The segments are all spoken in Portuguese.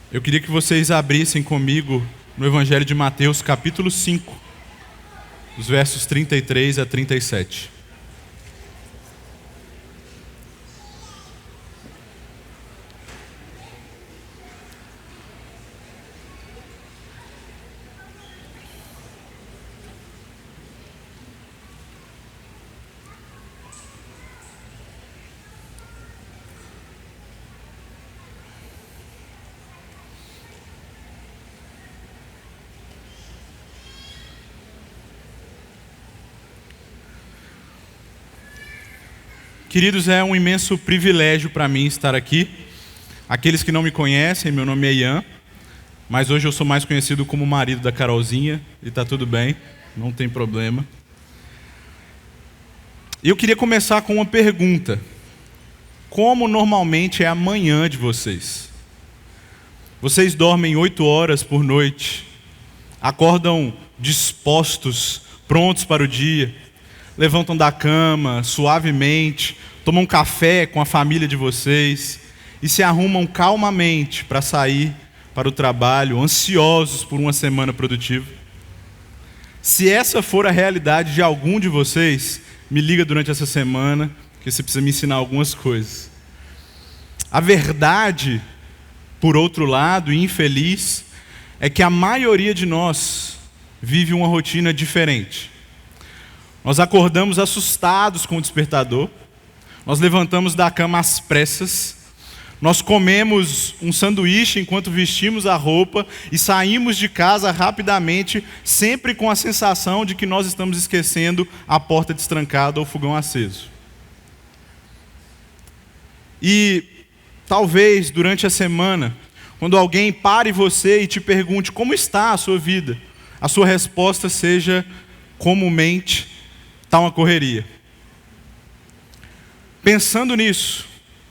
Eu queria que vocês abrissem comigo no Evangelho de Mateus, capítulo 5, os versos 33 a 37. Queridos, é um imenso privilégio para mim estar aqui. Aqueles que não me conhecem, meu nome é Ian, mas hoje eu sou mais conhecido como marido da Carolzinha, e está tudo bem, não tem problema. E eu queria começar com uma pergunta. Como normalmente é a manhã de vocês? Vocês dormem 8 horas por noite, acordam dispostos, prontos para o dia, levantam da cama suavemente, tomam café com a família de vocês e se arrumam calmamente para sair para o trabalho, ansiosos por uma semana produtiva. Se essa for a realidade de algum de vocês, me liga durante essa semana, que você precisa me ensinar algumas coisas. A verdade, por outro lado, infeliz, é que a maioria de nós vive uma rotina diferente. Nós acordamos assustados com o despertador, nós levantamos da cama às pressas, nós comemos um sanduíche enquanto vestimos a roupa e saímos de casa rapidamente, sempre com a sensação de que nós estamos esquecendo a porta destrancada ou o fogão aceso. E talvez durante a semana, quando alguém pare você e te pergunte como está a sua vida, a sua resposta seja comumente: está uma correria. Pensando nisso,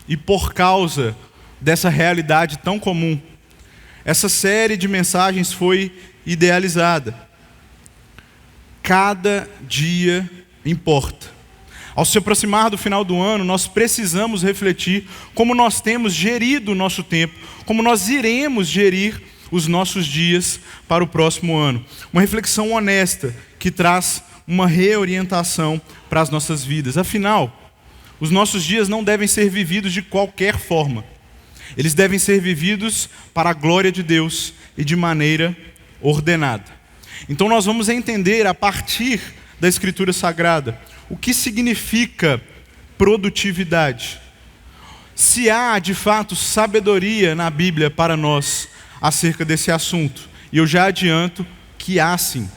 e por causa dessa realidade tão comum, essa série de mensagens foi idealizada. Cada dia importa. Ao se aproximar do final do ano, nós precisamos refletir como nós temos gerido o nosso tempo, como nós iremos gerir os nossos dias para o próximo ano. Uma reflexão honesta que traz uma reorientação para as nossas vidas. Afinal, os nossos dias não devem ser vividos de qualquer forma. Eles devem ser vividos para a glória de Deus e de maneira ordenada. Então nós vamos entender a partir da Escritura Sagrada o que significa produtividade. Se há de fato sabedoria na Bíblia para nós acerca desse assunto. E eu já adianto que há sim.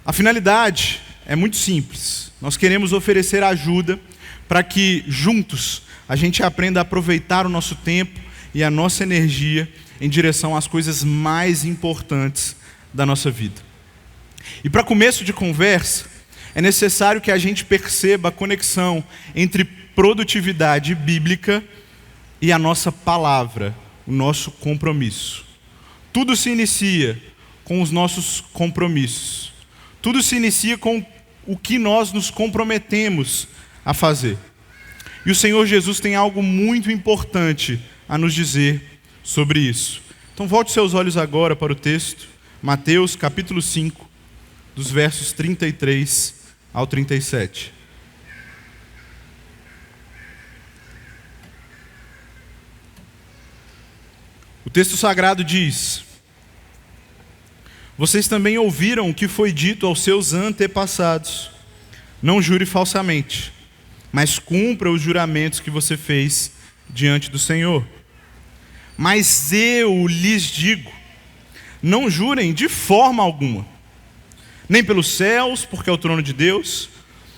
A finalidade é muito simples. Nós queremos oferecer ajuda para que juntos a gente aprenda a aproveitar o nosso tempo e a nossa energia em direção às coisas mais importantes da nossa vida. E para começo de conversa, é necessário que a gente perceba a conexão entre produtividade bíblica e a nossa palavra, o nosso compromisso. Tudo se inicia com os nossos compromissos. Tudo se inicia com o que nós nos comprometemos a fazer. E o Senhor Jesus tem algo muito importante a nos dizer sobre isso. Então volte seus olhos agora para o texto, Mateus capítulo 5, dos versos 33 ao 37. O texto sagrado diz: vocês também ouviram o que foi dito aos seus antepassados: não jure falsamente, mas cumpra os juramentos que você fez diante do Senhor. Mas eu lhes digo: não jurem de forma alguma, nem pelos céus, porque é o trono de Deus,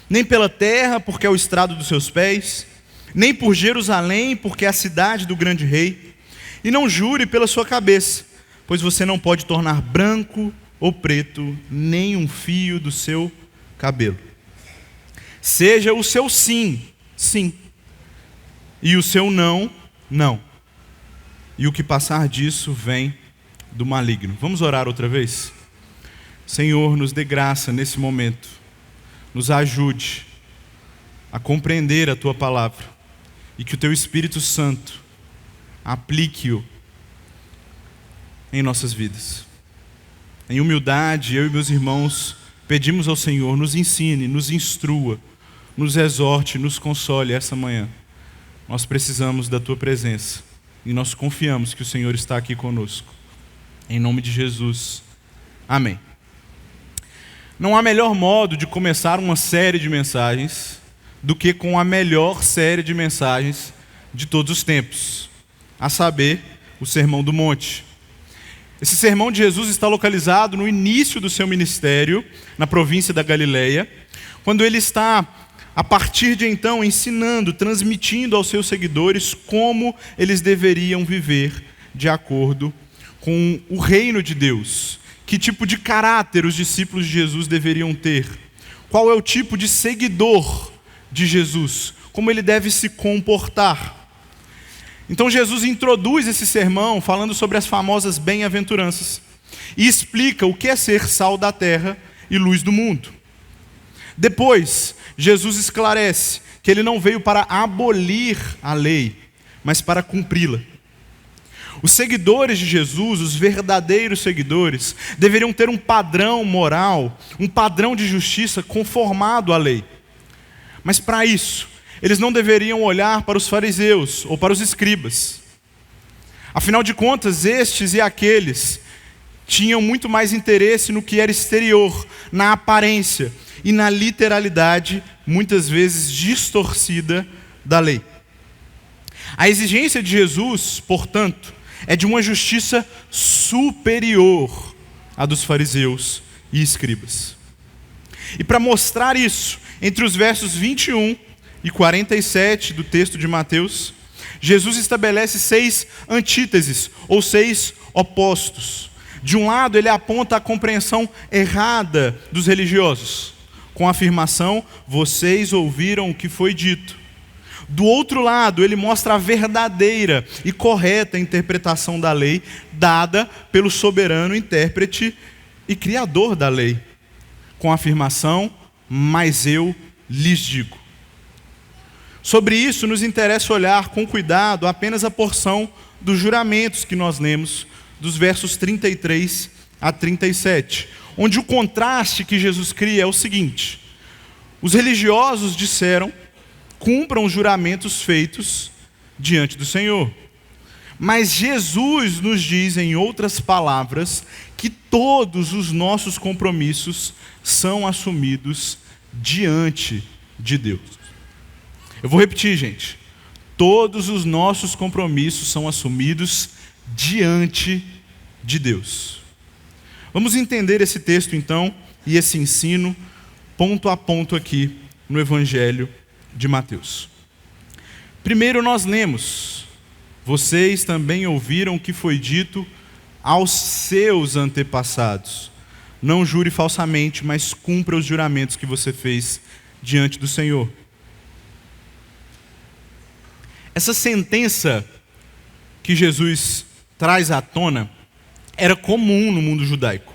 nem pela terra, porque é o estrado dos seus pés, nem por Jerusalém, porque é a cidade do grande rei. E não jure pela sua cabeça, pois você não pode tornar branco ou preto nem um fio do seu cabelo. Seja o seu sim, sim, e o seu não, não. E o que passar disso vem do maligno. Vamos orar outra vez? Senhor, nos dê graça nesse momento. Nos ajude a compreender a Tua palavra e que o Teu Espírito Santo aplique-o em nossas vidas. Em humildade, eu e meus irmãos pedimos ao Senhor, nos ensine, nos instrua, nos exorte, nos console essa manhã. Nós precisamos da Tua presença e nós confiamos que o Senhor está aqui conosco. Em nome de Jesus. Amém. Não há melhor modo de começar uma série de mensagens do que com a melhor série de mensagens de todos os tempos, a saber, o Sermão do Monte. Esse sermão de Jesus está localizado no início do seu ministério, na província da Galileia, quando ele está, a partir de então, ensinando, transmitindo aos seus seguidores como eles deveriam viver de acordo com o reino de Deus. Que tipo de caráter os discípulos de Jesus deveriam ter? Qual é o tipo de seguidor de Jesus? Como ele deve se comportar? Então Jesus introduz esse sermão falando sobre as famosas bem-aventuranças e explica o que é ser sal da terra e luz do mundo. Depois, Jesus esclarece que ele não veio para abolir a lei, mas para cumpri-la. Os seguidores de Jesus, os verdadeiros seguidores, deveriam ter um padrão moral, um padrão de justiça conformado à lei. Mas para isso, eles não deveriam olhar para os fariseus ou para os escribas. Afinal de contas, estes e aqueles tinham muito mais interesse no que era exterior, na aparência e na literalidade, muitas vezes distorcida, da lei. A exigência de Jesus, portanto, é de uma justiça superior à dos fariseus e escribas. E para mostrar isso, entre os versos 21 e 47 do texto de Mateus, Jesus estabelece 6 antíteses, ou 6 opostos. De um lado, ele aponta a compreensão errada dos religiosos, com a afirmação, vocês ouviram o que foi dito. Do outro lado, ele mostra a verdadeira e correta interpretação da lei, dada pelo soberano intérprete e criador da lei, com a afirmação, mas eu lhes digo. Sobre isso, nos interessa olhar com cuidado apenas a porção dos juramentos que nós lemos, dos versos 33 a 37, onde o contraste que Jesus cria é o seguinte: os religiosos disseram, cumpram os juramentos feitos diante do Senhor. Mas Jesus nos diz, em outras palavras, que todos os nossos compromissos são assumidos diante de Deus. Eu vou repetir, gente. Todos os nossos compromissos são assumidos diante de Deus. Vamos entender esse texto, então, e esse ensino, ponto a ponto aqui no Evangelho de Mateus. Primeiro nós lemos, vocês também ouviram o que foi dito aos seus antepassados. Não jure falsamente, mas cumpra os juramentos que você fez diante do Senhor. Essa sentença que Jesus traz à tona era comum no mundo judaico.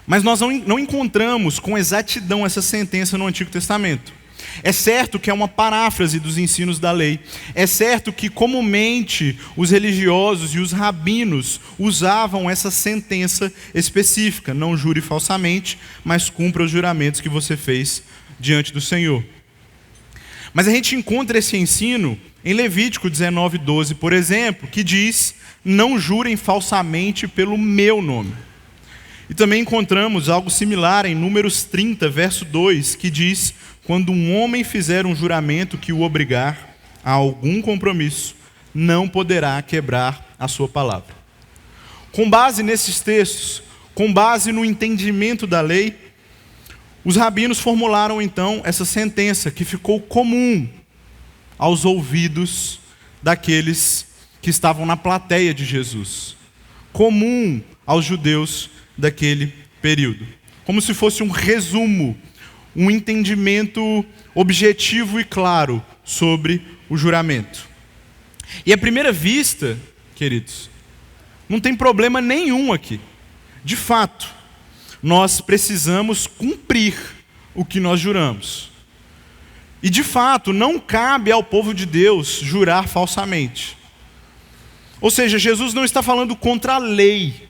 Mas nós não encontramos com exatidão essa sentença no Antigo Testamento. É certo que é uma paráfrase dos ensinos da lei. É certo que comumente os religiosos e os rabinos usavam essa sentença específica. Não jure falsamente, mas cumpra os juramentos que você fez diante do Senhor. Mas a gente encontra esse ensino em Levítico 19:12, por exemplo, que diz, não jurem falsamente pelo meu nome. E também encontramos algo similar em Números 30, verso 2, que diz, quando um homem fizer um juramento que o obrigar a algum compromisso, não poderá quebrar a sua palavra. Com base nesses textos, com base no entendimento da lei, os rabinos formularam então essa sentença que ficou comum aos ouvidos daqueles que estavam na plateia de Jesus, comum aos judeus daquele período, como se fosse um resumo, um entendimento objetivo e claro sobre o juramento. E à primeira vista, queridos, não tem problema nenhum aqui. De fato, nós precisamos cumprir o que nós juramos. E de fato, não cabe ao povo de Deus jurar falsamente. Ou seja, Jesus não está falando contra a lei,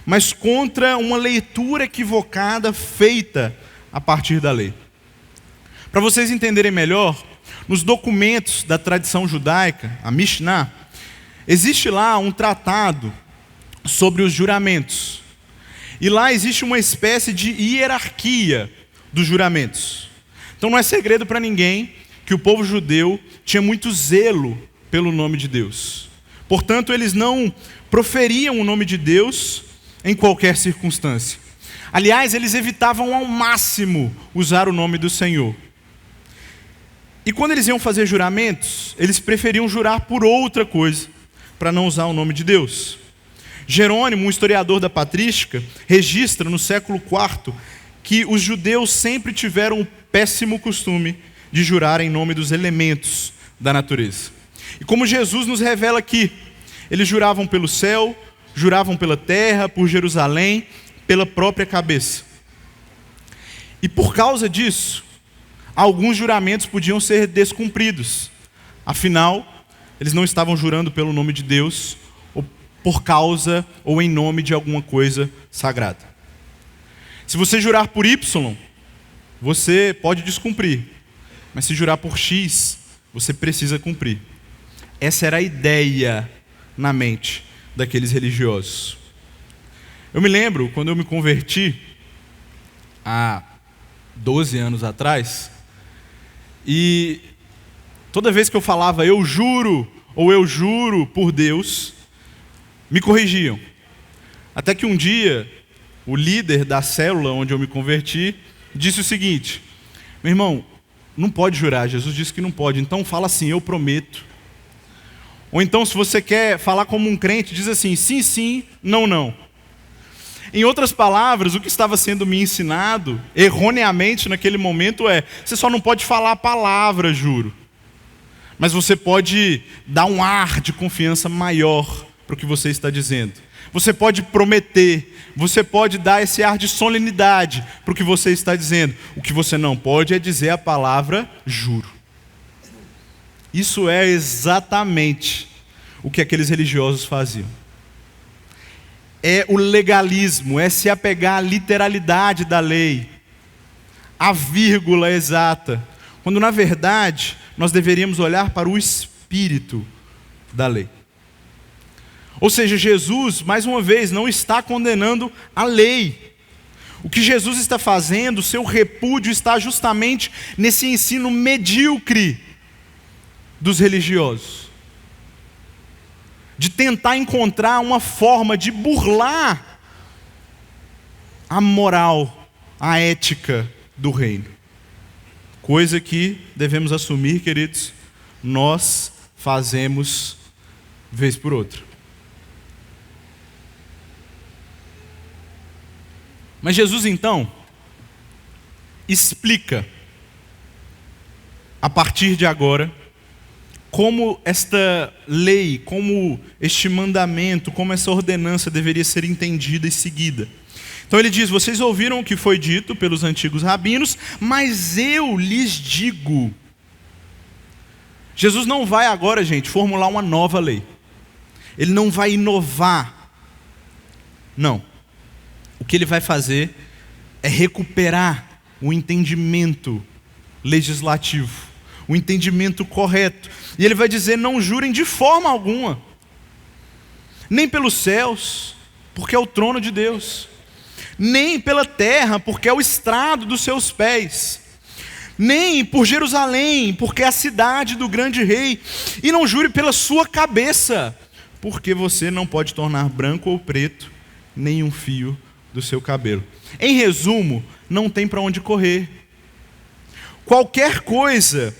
mas contra uma leitura equivocada feita a partir da lei. Para vocês entenderem melhor, nos documentos da tradição judaica, a Mishnah, existe lá um tratado sobre os juramentos. E lá existe uma espécie de hierarquia dos juramentos. Então não é segredo para ninguém que o povo judeu tinha muito zelo pelo nome de Deus. Portanto, eles não proferiam o nome de Deus em qualquer circunstância. Aliás, eles evitavam ao máximo usar o nome do Senhor. E quando eles iam fazer juramentos, eles preferiam jurar por outra coisa, para não usar o nome de Deus. Jerônimo, um historiador da patrística, registra no século IV que os judeus sempre tiveram o péssimo costume de jurar em nome dos elementos da natureza. E como Jesus nos revela aqui, eles juravam pelo céu, juravam pela terra, por Jerusalém, pela própria cabeça. E por causa disso, alguns juramentos podiam ser descumpridos. Afinal, eles não estavam jurando pelo nome de Deus, ou por causa ou em nome de alguma coisa sagrada. Se você jurar por Y, você pode descumprir. Mas se jurar por X, você precisa cumprir. Essa era a ideia na mente daqueles religiosos. Eu me lembro, quando eu me converti, há 12 anos atrás, e toda vez que eu falava eu juro, ou eu juro por Deus, me corrigiam. Até que um dia, o líder da célula onde eu me converti, disse o seguinte: meu irmão, não pode jurar, Jesus disse que não pode, então fala assim, eu prometo. Ou então, se você quer falar como um crente, diz assim, sim, sim, não, não. Em outras palavras, o que estava sendo me ensinado, erroneamente naquele momento, você só não pode falar a palavra, juro. Mas você pode dar um ar de confiança maior para o que você está dizendo. Você pode prometer, você pode dar esse ar de solenidade para o que você está dizendo. O que você não pode é dizer a palavra juro. Isso é exatamente o que aqueles religiosos faziam. É o legalismo, é se apegar à literalidade da lei, à vírgula exata, quando na verdade nós deveríamos olhar para o espírito da lei. Ou seja, Jesus, mais uma vez, não está condenando a lei. O que Jesus está fazendo, o seu repúdio está justamente nesse ensino medíocre dos religiosos. De tentar encontrar uma forma de burlar a moral, a ética do reino. Coisa que devemos assumir, queridos, nós fazemos vez por outra. Mas Jesus, então, explica, a partir de agora, como esta lei, como este mandamento, como essa ordenança deveria ser entendida e seguida. Então ele diz, vocês ouviram o que foi dito pelos antigos rabinos, mas eu lhes digo. Jesus não vai agora, gente, formular uma nova lei. Ele não vai inovar. Não. O que ele vai fazer é recuperar o entendimento legislativo, o entendimento correto. E ele vai dizer, não jurem de forma alguma, nem pelos céus, porque é o trono de Deus, nem pela terra, porque é o estrado dos seus pés, nem por Jerusalém, porque é a cidade do grande rei, e não jure pela sua cabeça, porque você não pode tornar branco ou preto nenhum fio do seu cabelo. Em resumo, não tem para onde correr. Qualquer coisa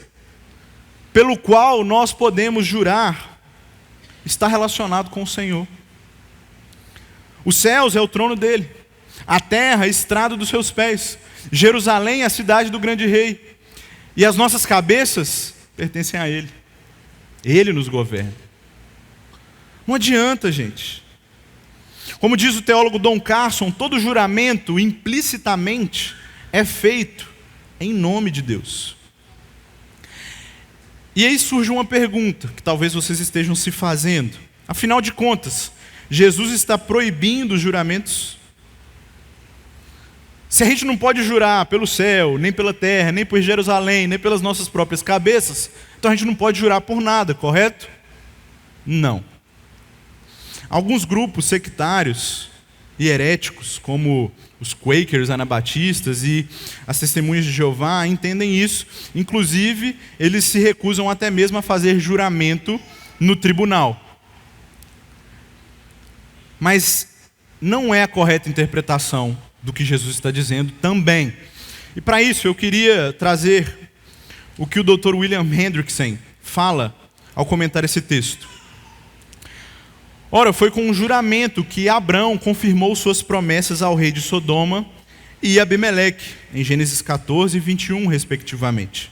pelo qual nós podemos jurar está relacionado com o Senhor. Os céus é o trono dele, a terra é estrado dos seus pés, Jerusalém é a cidade do grande rei, e as nossas cabeças pertencem a ele. Ele nos governa. Não adianta, gente. Como diz o teólogo Don Carson, todo juramento implicitamente é feito em nome de Deus. E aí surge uma pergunta que talvez vocês estejam se fazendo. Afinal de contas, Jesus está proibindo os juramentos? Se a gente não pode jurar pelo céu, nem pela terra, nem por Jerusalém, nem pelas nossas próprias cabeças, então a gente não pode jurar por nada, correto? Não. Alguns grupos sectários e heréticos, como os Quakers, anabatistas e as Testemunhas de Jeová, entendem isso. Inclusive, eles se recusam até mesmo a fazer juramento no tribunal. Mas não é a correta interpretação do que Jesus está dizendo também. E para isso eu queria trazer o que o Dr. William Hendrickson fala ao comentar esse texto. Ora, foi com um juramento que Abrão confirmou suas promessas ao rei de Sodoma e Abimeleque, em Gênesis 14 e 21, respectivamente.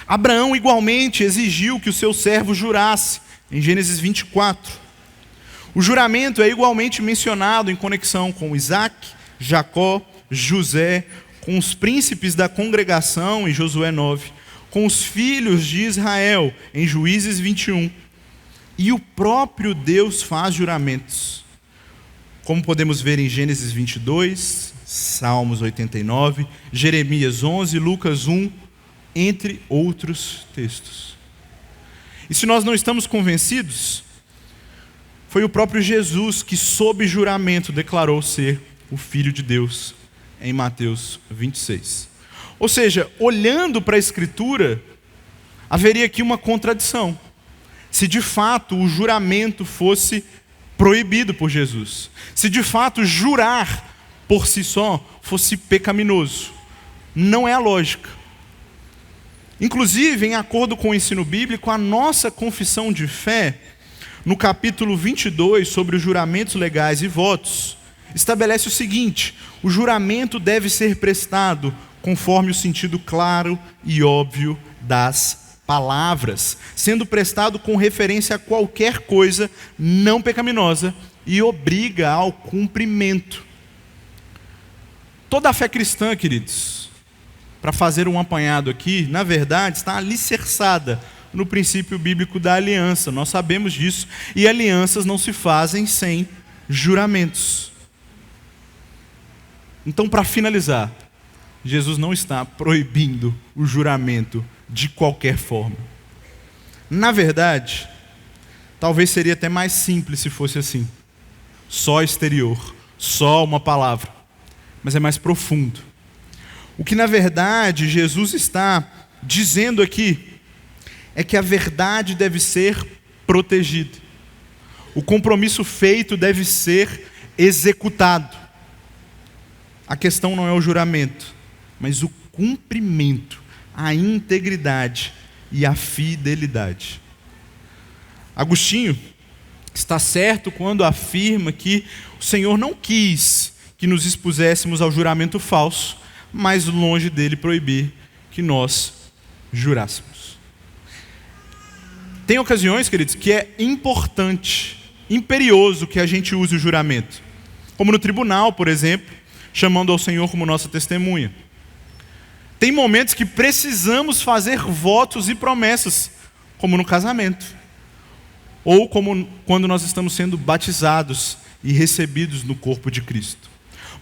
Abraão igualmente exigiu que o seu servo jurasse, em Gênesis 24. O juramento é igualmente mencionado em conexão com Isaac, Jacó, José, com os príncipes da congregação, em Josué 9, com os filhos de Israel, em Juízes 21. E o próprio Deus faz juramentos, como podemos ver em Gênesis 22, Salmos 89, Jeremias 11, Lucas 1, entre outros textos. E se nós não estamos convencidos, foi o próprio Jesus que, sob juramento, declarou ser o Filho de Deus, em Mateus 26. Ou seja, olhando para a Escritura, haveria aqui uma contradição. Se de fato o juramento fosse proibido por Jesus, se de fato jurar por si só fosse pecaminoso, não é a lógica. Inclusive, em acordo com o ensino bíblico, a nossa confissão de fé, no capítulo 22, sobre os juramentos legais e votos, estabelece o seguinte: o juramento deve ser prestado conforme o sentido claro e óbvio das palavras, sendo prestado com referência a qualquer coisa não pecaminosa e obriga ao cumprimento. Toda a fé cristã, queridos, para fazer um apanhado aqui, na verdade, está alicerçada no princípio bíblico da aliança. Nós sabemos disso, e alianças não se fazem sem juramentos. Então, para finalizar, Jesus não está proibindo o juramento de qualquer forma. Na verdade, talvez seria até mais simples se fosse assim. Só exterior, só uma palavra. Mas é mais profundo. O que na verdade Jesus está dizendo aqui é que a verdade deve ser protegida. O compromisso feito deve ser executado. A questão não é o juramento, mas o cumprimento, a integridade e a fidelidade. Agostinho está certo quando afirma que o Senhor não quis que nos expuséssemos ao juramento falso, mas longe dele proibir que nós jurássemos. Tem ocasiões, queridos, que é importante, imperioso que a gente use o juramento, como no tribunal, por exemplo, chamando ao Senhor como nossa testemunha. Tem momentos que precisamos fazer votos e promessas, como no casamento, ou como quando nós estamos sendo batizados e recebidos no corpo de Cristo.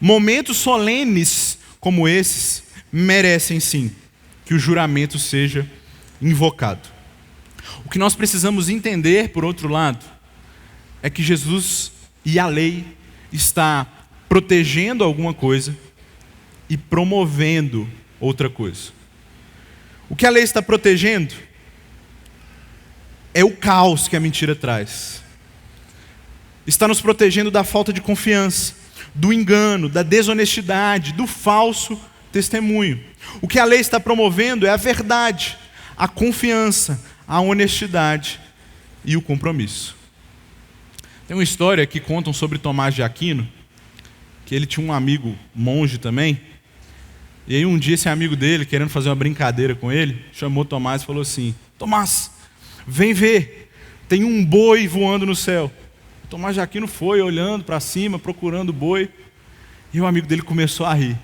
Momentos solenes como esses merecem sim que o juramento seja invocado. O que nós precisamos entender, por outro lado, é que Jesus e a lei está protegendo alguma coisa e promovendo outra coisa. O que a lei está protegendo é o caos que a mentira traz. Está nos protegendo da falta de confiança, do engano, da desonestidade, do falso testemunho. O que a lei está promovendo é a verdade, a confiança, a honestidade e o compromisso. Tem uma história que contam sobre Tomás de Aquino, que ele tinha um amigo monge também. E aí um dia esse amigo dele, querendo fazer uma brincadeira com ele, chamou Tomás e falou assim: Tomás, vem ver, tem um boi voando no céu. Tomás de Aquino foi olhando para cima, procurando o boi, e o amigo dele começou a rir.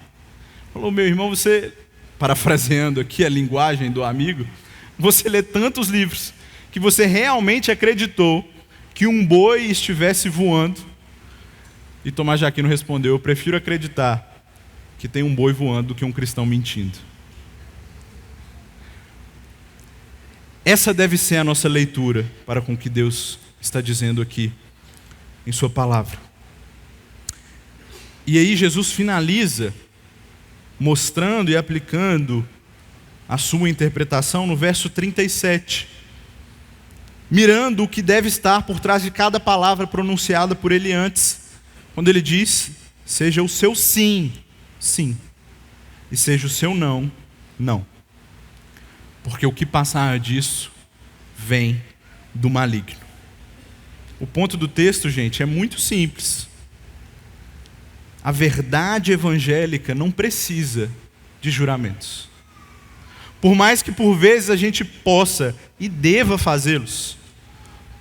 Falou: meu irmão, você, parafraseando aqui a linguagem do amigo, você lê tantos livros que você realmente acreditou que um boi estivesse voando. E Tomás de Aquino respondeu: eu prefiro acreditar que tem um boi voando do que um cristão mentindo. Essa deve ser a nossa leitura para com o que Deus está dizendo aqui em sua palavra. E aí Jesus finaliza mostrando e aplicando a sua interpretação no verso 37, mirando o que deve estar por trás de cada palavra pronunciada por ele antes, quando ele diz: seja o seu sim, sim, e seja o seu não, não. Porque o que passar disso vem do maligno. O ponto do texto, gente, é muito simples. A verdade evangélica não precisa de juramentos. Por mais que por vezes a gente possa e deva fazê-los,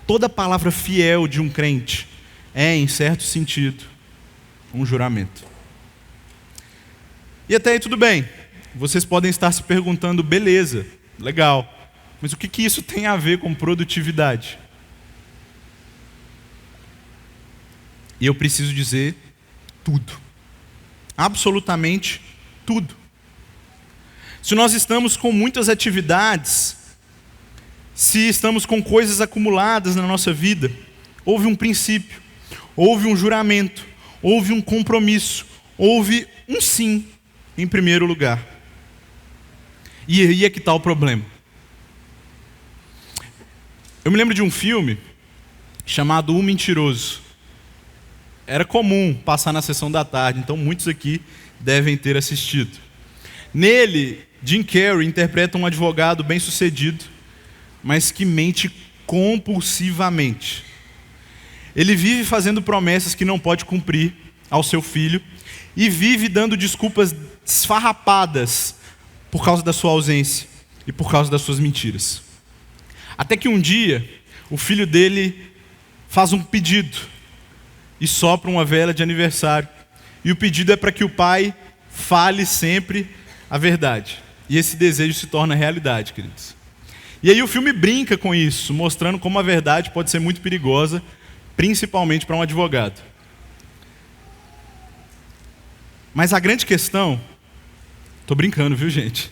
toda palavra fiel de um crente é, em certo sentido, um juramento. E até aí tudo bem. Vocês podem estar se perguntando: beleza, legal, mas o que isso tem a ver com produtividade? E eu preciso dizer tudo. Absolutamente tudo. Se nós estamos com muitas atividades, se estamos com coisas acumuladas na nossa vida, houve um princípio, houve um juramento, houve um compromisso, houve um sim em primeiro lugar. E aí é que está o problema. Eu me lembro de um filme chamado O Mentiroso. Era comum passar na sessão da tarde, então muitos aqui devem ter assistido. Nele, Jim Carrey interpreta um advogado bem-sucedido, mas que mente compulsivamente. Ele vive fazendo promessas que não pode cumprir ao seu filho e vive dando desculpas esfarrapadas por causa da sua ausência e por causa das suas mentiras. Até que um dia, o filho dele faz um pedido e sopra uma vela de aniversário. E o pedido é para que o pai fale sempre a verdade. E esse desejo se torna realidade, queridos. E aí o filme brinca com isso, mostrando como a verdade pode ser muito perigosa, principalmente para um advogado. Mas a grande questão... Estou brincando, viu, gente?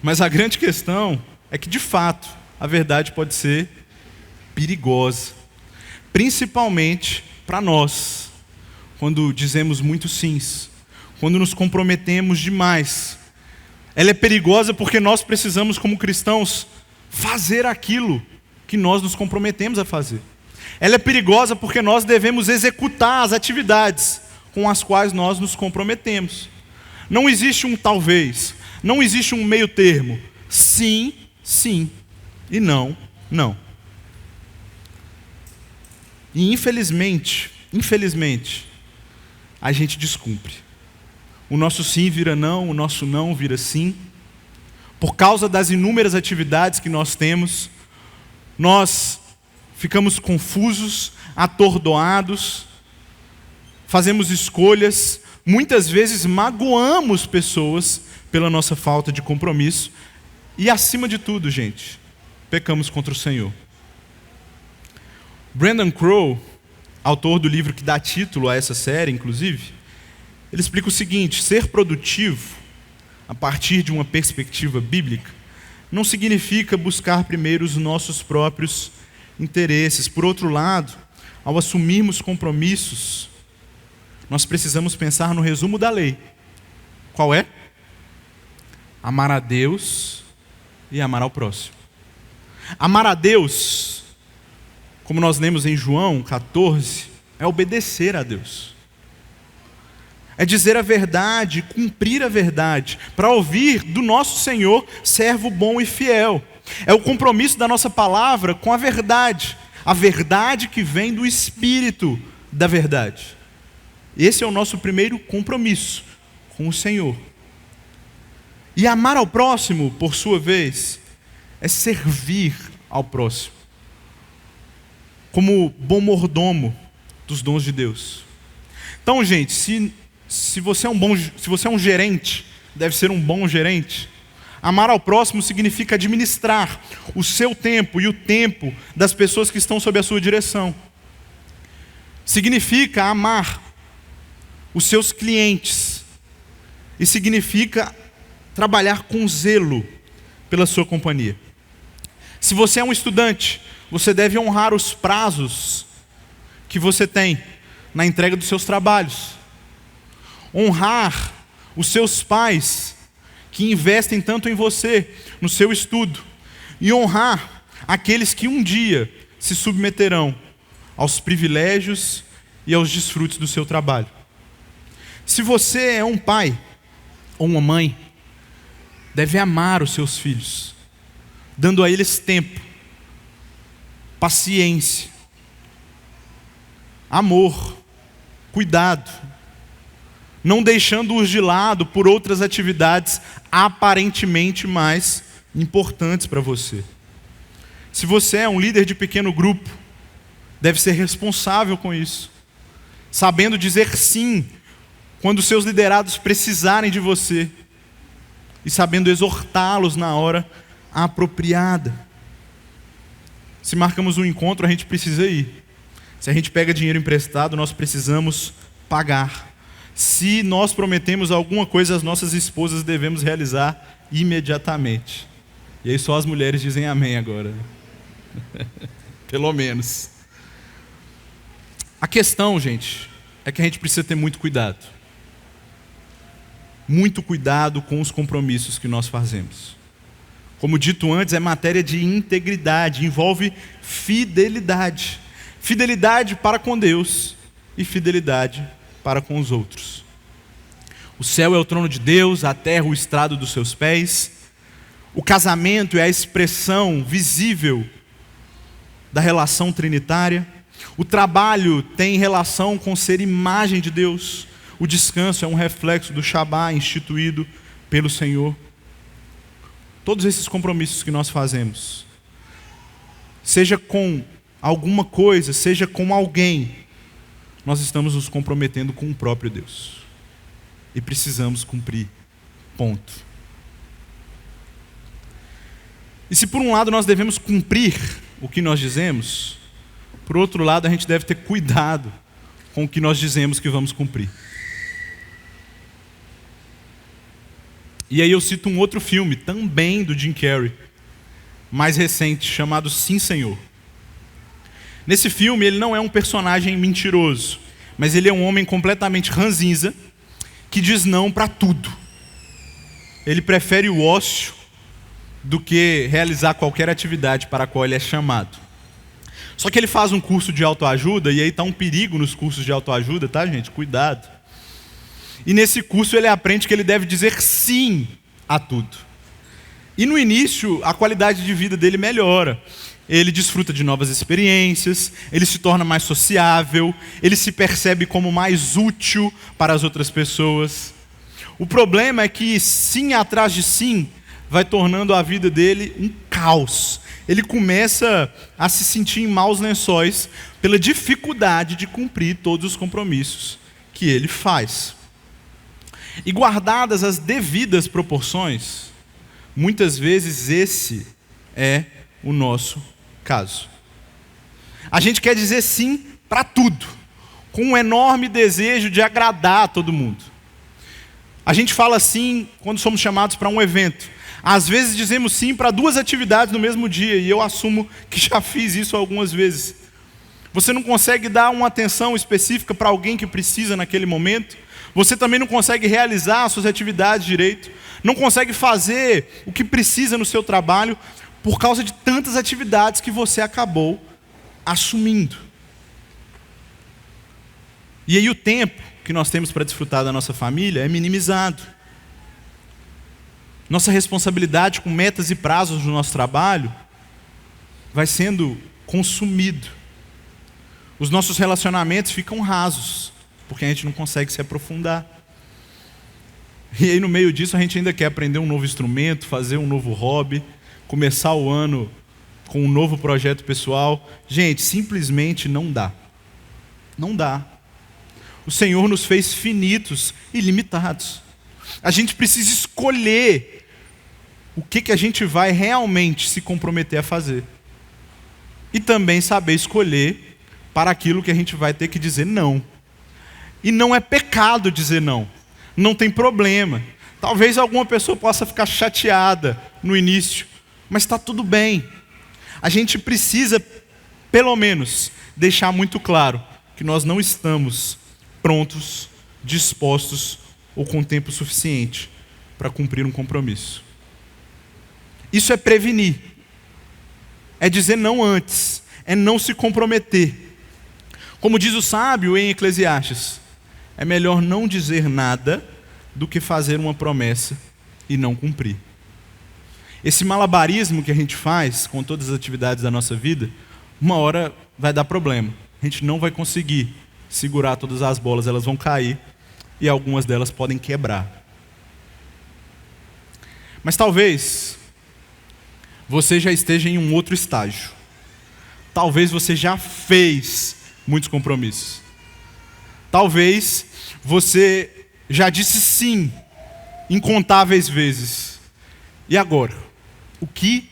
Mas a grande questão é que, de fato, a verdade pode ser perigosa. Principalmente para nós, quando dizemos muitos sims, quando nos comprometemos demais. Ela é perigosa porque nós precisamos, como cristãos, fazer aquilo que nós nos comprometemos a fazer. Ela é perigosa porque nós devemos executar as atividades com as quais nós nos comprometemos. Não existe um talvez, não existe um meio termo. Sim, sim, e não, não. E infelizmente, a gente descumpre. O nosso sim vira não, o nosso não vira sim. Por causa das inúmeras atividades que nós temos, nós ficamos confusos, atordoados, fazemos escolhas, muitas vezes magoamos pessoas pela nossa falta de compromisso e, acima de tudo, gente, pecamos contra o Senhor. Brandon Crow, autor do livro que dá título a essa série, inclusive, ele explica o seguinte: ser produtivo, a partir de uma perspectiva bíblica, não significa buscar primeiro os nossos próprios interesses. Por outro lado, ao assumirmos compromissos, nós precisamos pensar no resumo da lei. Qual é? Amar a Deus e amar ao próximo. Amar a Deus, como nós lemos em João 14, é obedecer a Deus. É dizer a verdade, cumprir a verdade, para ouvir do nosso Senhor, servo bom e fiel. É o compromisso da nossa palavra com a verdade que vem do Espírito da verdade. Esse é o nosso primeiro compromisso com o Senhor. E amar ao próximo, por sua vez, é servir ao próximo, como bom mordomo dos dons de Deus. Então, gente, se você é um gerente, deve ser um bom gerente. Amar ao próximo significa administrar o seu tempo e o tempo das pessoas que estão sob a sua direção. Significa amar os seus clientes. E significa trabalhar com zelo pela sua companhia. Se você é um estudante, você deve honrar os prazos que você tem na entrega dos seus trabalhos. Honrar os seus pais que investem tanto em você, no seu estudo. E honrar aqueles que um dia se submeterão aos privilégios e aos desfrutos do seu trabalho. Se você é um pai ou uma mãe, deve amar os seus filhos, dando a eles tempo, paciência, amor, cuidado, não deixando-os de lado por outras atividades aparentemente mais importantes para você. Se você é um líder de pequeno grupo, deve ser responsável com isso, sabendo dizer sim quando seus liderados precisarem de você e sabendo exortá-los na hora apropriada. Se marcamos um encontro, a gente precisa ir. Se a gente pega dinheiro emprestado, nós precisamos pagar. Se nós prometemos alguma coisa às nossas esposas, devemos realizar imediatamente. E aí só as mulheres dizem amém agora. Pelo menos. A questão, gente, é que a gente precisa ter muito cuidado. Muito cuidado com os compromissos que nós fazemos. Como dito antes, é matéria de integridade, envolve fidelidade. Fidelidade para com Deus e fidelidade para com os outros. O céu é o trono de Deus, a terra o estrado dos seus pés. O casamento é a expressão visível da relação trinitária. O trabalho tem relação com ser imagem de Deus. O descanso é um reflexo do Shabá instituído pelo Senhor. Todos esses compromissos que nós fazemos, seja com alguma coisa, seja com alguém, nós estamos nos comprometendo com o próprio Deus. E precisamos cumprir. Ponto. E se por um lado nós devemos cumprir o que nós dizemos, por outro lado a gente deve ter cuidado com o que nós dizemos que vamos cumprir. E aí eu cito um outro filme, também do Jim Carrey, mais recente, chamado Sim, Senhor. Nesse filme ele não é um personagem mentiroso, mas ele é um homem completamente ranzinza, que diz não para tudo. Ele prefere o ócio do que realizar qualquer atividade para a qual ele é chamado. Só que ele faz um curso de autoajuda, e aí está um perigo nos cursos de autoajuda, tá, gente? Cuidado. E nesse curso ele aprende que ele deve dizer sim a tudo. E no início, a qualidade de vida dele melhora. Ele desfruta de novas experiências, ele se torna mais sociável, ele se percebe como mais útil para as outras pessoas. O problema é que sim atrás de sim vai tornando a vida dele um caos. Ele começa a se sentir em maus lençóis pela dificuldade de cumprir todos os compromissos que ele faz. E guardadas as devidas proporções, muitas vezes esse é o nosso caso. A gente quer dizer sim para tudo, com um enorme desejo de agradar a todo mundo. A gente fala sim quando somos chamados para um evento. Às vezes dizemos sim para 2 atividades no mesmo dia, e eu assumo que já fiz isso algumas vezes. Você não consegue dar uma atenção específica para alguém que precisa naquele momento. Você também não consegue realizar as suas atividades direito. Não consegue fazer o que precisa no seu trabalho por causa de tantas atividades que você acabou assumindo. E aí o tempo que nós temos para desfrutar da nossa família é minimizado. Nossa responsabilidade com metas e prazos no nosso trabalho vai sendo consumido. Os nossos relacionamentos ficam rasos, porque a gente não consegue se aprofundar. E aí no meio disso a gente ainda quer aprender um novo instrumento, fazer um novo hobby, começar o ano com um novo projeto pessoal. Gente, simplesmente não dá. Não dá. O Senhor nos fez finitos e limitados. A gente precisa escolher o que a gente vai realmente se comprometer a fazer. E também saber escolher para aquilo que a gente vai ter que dizer não. E não é pecado dizer não. Não tem problema. Talvez alguma pessoa possa ficar chateada no início, mas está tudo bem. A gente precisa, pelo menos, deixar muito claro que nós não estamos prontos, dispostos ou com tempo suficiente para cumprir um compromisso. Isso é prevenir. É dizer não antes. É não se comprometer. Como diz o sábio em Eclesiastes, é melhor não dizer nada do que fazer uma promessa e não cumprir. Esse malabarismo que a gente faz com todas as atividades da nossa vida, uma hora vai dar problema. A gente não vai conseguir segurar todas as bolas, elas vão cair e algumas delas podem quebrar. Mas talvez você já esteja em um outro estágio. Talvez você já fez muitos compromissos. Talvez você já disse sim incontáveis vezes. E agora? O que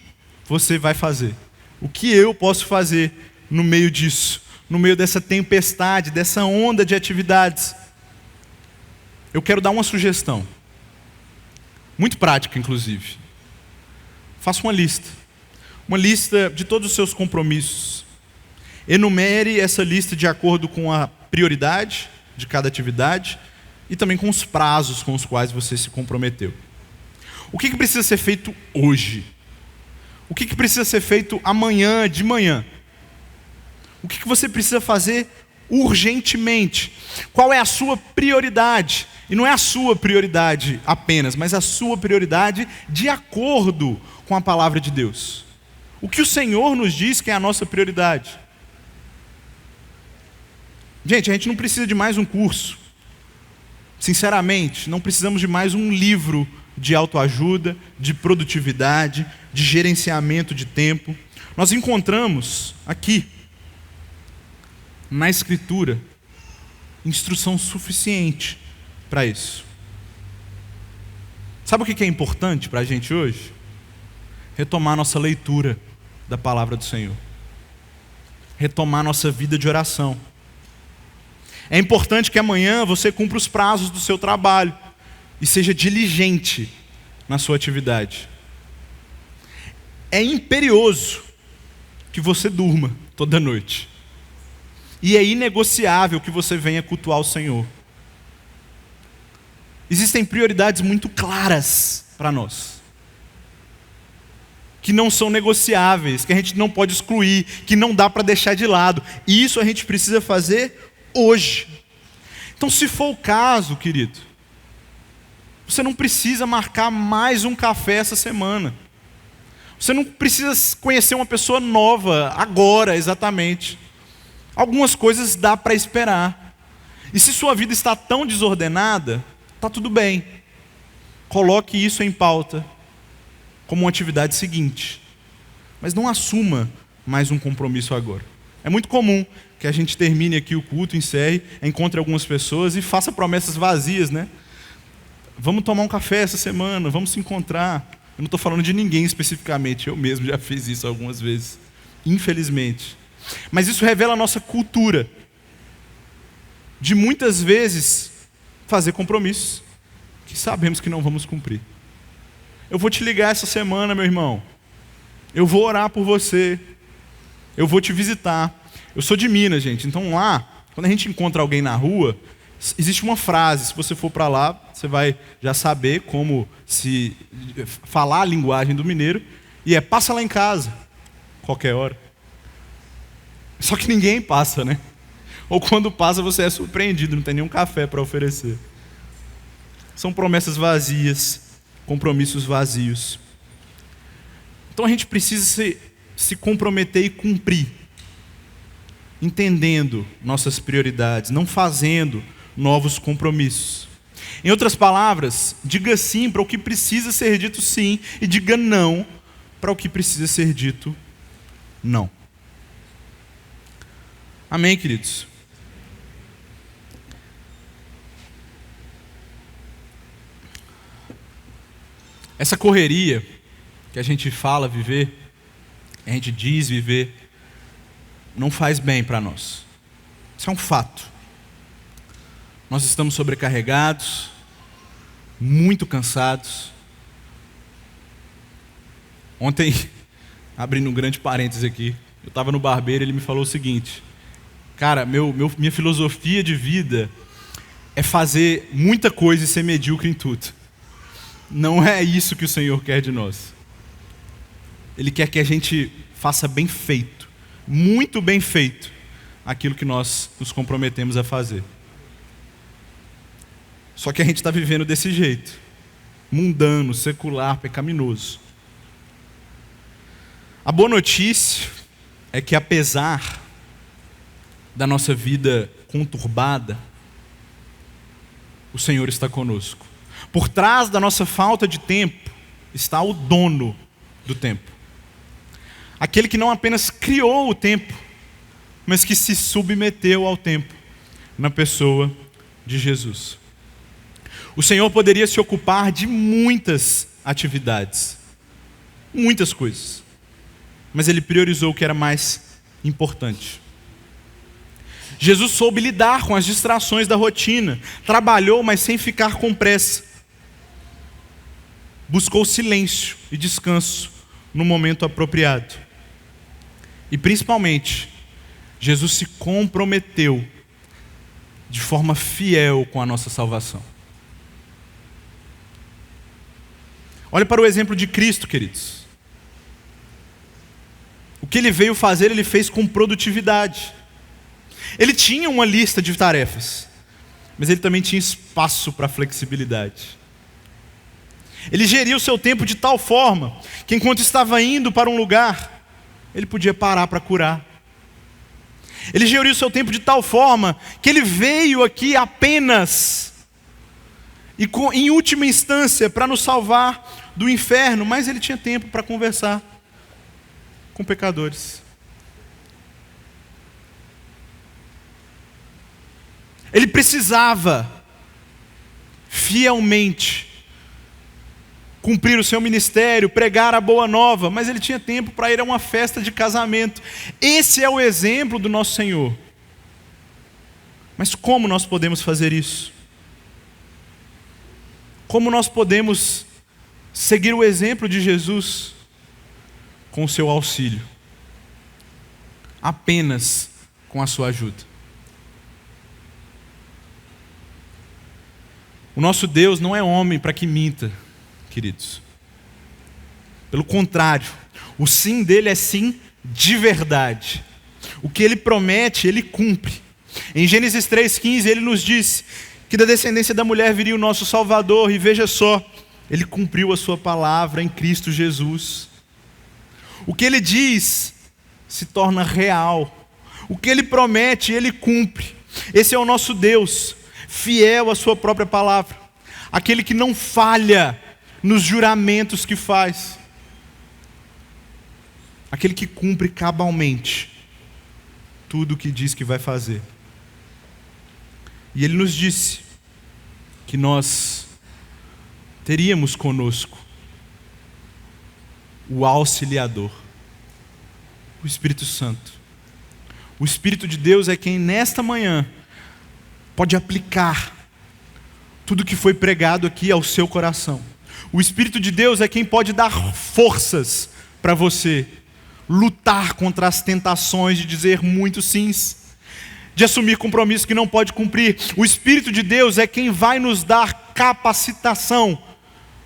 você vai fazer? O que eu posso fazer no meio disso? No meio dessa tempestade, dessa onda de atividades? Eu quero dar uma sugestão. Muito prática, inclusive. Faça uma lista. Uma lista de todos os seus compromissos. Enumere essa lista de acordo com a prioridade de cada atividade e também com os prazos com os quais você se comprometeu. O que precisa ser feito hoje? O que precisa ser feito amanhã, de manhã? O que você precisa fazer urgentemente? Qual é a sua prioridade? E não é a sua prioridade apenas, mas a sua prioridade de acordo com a palavra de Deus. O que o Senhor nos diz que é a nossa prioridade. Gente, a gente não precisa de mais um curso. Sinceramente, não precisamos de mais um livro de autoajuda, de produtividade, de gerenciamento de tempo. Nós encontramos aqui, na Escritura, instrução suficiente para isso. Sabe o que é importante para a gente hoje? Retomar nossa leitura da palavra do Senhor. Retomar nossa vida de oração. É importante que amanhã você cumpra os prazos do seu trabalho e seja diligente na sua atividade. É imperioso que você durma toda noite. E é inegociável que você venha cultuar o Senhor. Existem prioridades muito claras para nós, que não são negociáveis, que a gente não pode excluir, que não dá para deixar de lado. E isso a gente precisa fazer hoje. Então, se for o caso, querido, você não precisa marcar mais um café essa semana. Você não precisa conhecer uma pessoa nova agora, exatamente. Algumas coisas dá para esperar. E se sua vida está tão desordenada, está tudo bem. Coloque isso em pauta como uma atividade seguinte. Mas não assuma mais um compromisso agora. É muito comum que a gente termine aqui o culto, encerre, encontre algumas pessoas e faça promessas vazias, né? Vamos tomar um café essa semana, vamos se encontrar. Eu não estou falando de ninguém especificamente, eu mesmo já fiz isso algumas vezes, infelizmente. Mas isso revela a nossa cultura de muitas vezes fazer compromissos que sabemos que não vamos cumprir. Eu vou te ligar essa semana, meu irmão. Eu vou orar por você. Eu vou te visitar. Eu sou de Minas, gente. Então lá, quando a gente encontra alguém na rua, existe uma frase. Se você for para lá, você vai já saber como se falar a linguagem do mineiro. E é: passa lá em casa, qualquer hora. Só que ninguém passa, né? Ou quando passa, você é surpreendido, não tem nenhum café para oferecer. São promessas vazias, compromissos vazios. Então a gente precisa se comprometer e cumprir, entendendo nossas prioridades, não fazendo novos compromissos. Em outras palavras, diga sim para o que precisa ser dito sim, e diga não para o que precisa ser dito não. Amém, queridos? Essa correria que a gente fala viver, que a gente diz viver, não faz bem para nós. Isso é um fato. Nós estamos sobrecarregados, muito cansados. Ontem, abrindo um grande parênteses aqui, eu estava no barbeiro e ele me falou o seguinte: cara, minha filosofia de vida é fazer muita coisa e ser medíocre em tudo. Não é isso que o Senhor quer de nós. Ele quer que a gente faça bem feito, muito bem feito, aquilo que nós nos comprometemos a fazer. Só que a gente está vivendo desse jeito, mundano, secular, pecaminoso. A boa notícia é que, apesar da nossa vida conturbada, o Senhor está conosco. Por trás da nossa falta de tempo está o dono do tempo. Aquele que não apenas criou o tempo, mas que se submeteu ao tempo, na pessoa de Jesus. O Senhor poderia se ocupar de muitas atividades, muitas coisas, mas Ele priorizou o que era mais importante. Jesus soube lidar com as distrações da rotina, trabalhou, mas sem ficar com pressa. Buscou silêncio e descanso no momento apropriado. E principalmente, Jesus se comprometeu de forma fiel com a nossa salvação. Olha para o exemplo de Cristo, queridos. O que Ele veio fazer, Ele fez com produtividade. Ele tinha uma lista de tarefas, mas Ele também tinha espaço para flexibilidade. Ele geria o seu tempo de tal forma que, enquanto estava indo para um lugar, Ele podia parar para curar. Ele geria o seu tempo de tal forma que Ele veio aqui apenas e em última instância para nos salvar do inferno, mas Ele tinha tempo para conversar com pecadores. Ele precisava fielmente cumprir o seu ministério, pregar a boa nova, mas Ele tinha tempo para ir a uma festa de casamento. Esse é o exemplo do nosso Senhor. Mas como nós podemos fazer isso? Como nós podemos seguir o exemplo de Jesus com o seu auxílio? Apenas com a sua ajuda. O nosso Deus não é homem para que minta, queridos. Pelo contrário, o sim dele é sim de verdade. O que Ele promete, Ele cumpre. Em Gênesis 3,15, Ele nos diz que da descendência da mulher viria o nosso Salvador, e veja só, Ele cumpriu a sua palavra em Cristo Jesus. O que Ele diz se torna real. O que Ele promete, Ele cumpre. Esse é o nosso Deus, fiel à sua própria palavra. Aquele que não falha nos juramentos que faz. Aquele que cumpre cabalmente tudo o que diz que vai fazer. E Ele nos disse que nós teríamos conosco o auxiliador, o Espírito Santo. O Espírito de Deus é quem nesta manhã pode aplicar tudo que foi pregado aqui ao seu coração. O Espírito de Deus é quem pode dar forças para você lutar contra as tentações de dizer muitos sims, de assumir compromissos que não pode cumprir. O Espírito de Deus é quem vai nos dar capacitação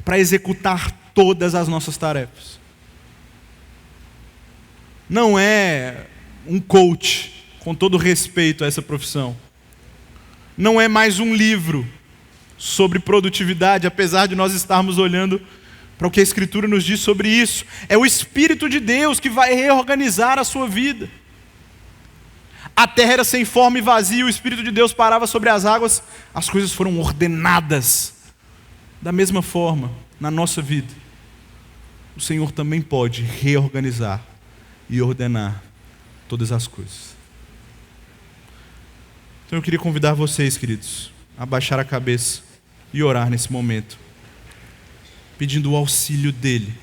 para executar todas as nossas tarefas. Não é um coach, com todo respeito a essa profissão. Não é mais um livro sobre produtividade, apesar de nós estarmos olhando para o que a Escritura nos diz sobre isso. É o Espírito de Deus que vai reorganizar a sua vida. A terra era sem forma e vazia, o Espírito de Deus parava sobre as águas, as coisas foram ordenadas. Da mesma forma, na nossa vida, o Senhor também pode reorganizar e ordenar todas as coisas. Então eu queria convidar vocês, queridos, a baixar a cabeça e orar nesse momento, pedindo o auxílio dEle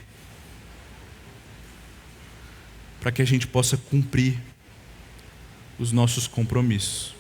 para que a gente possa cumprir os nossos compromissos.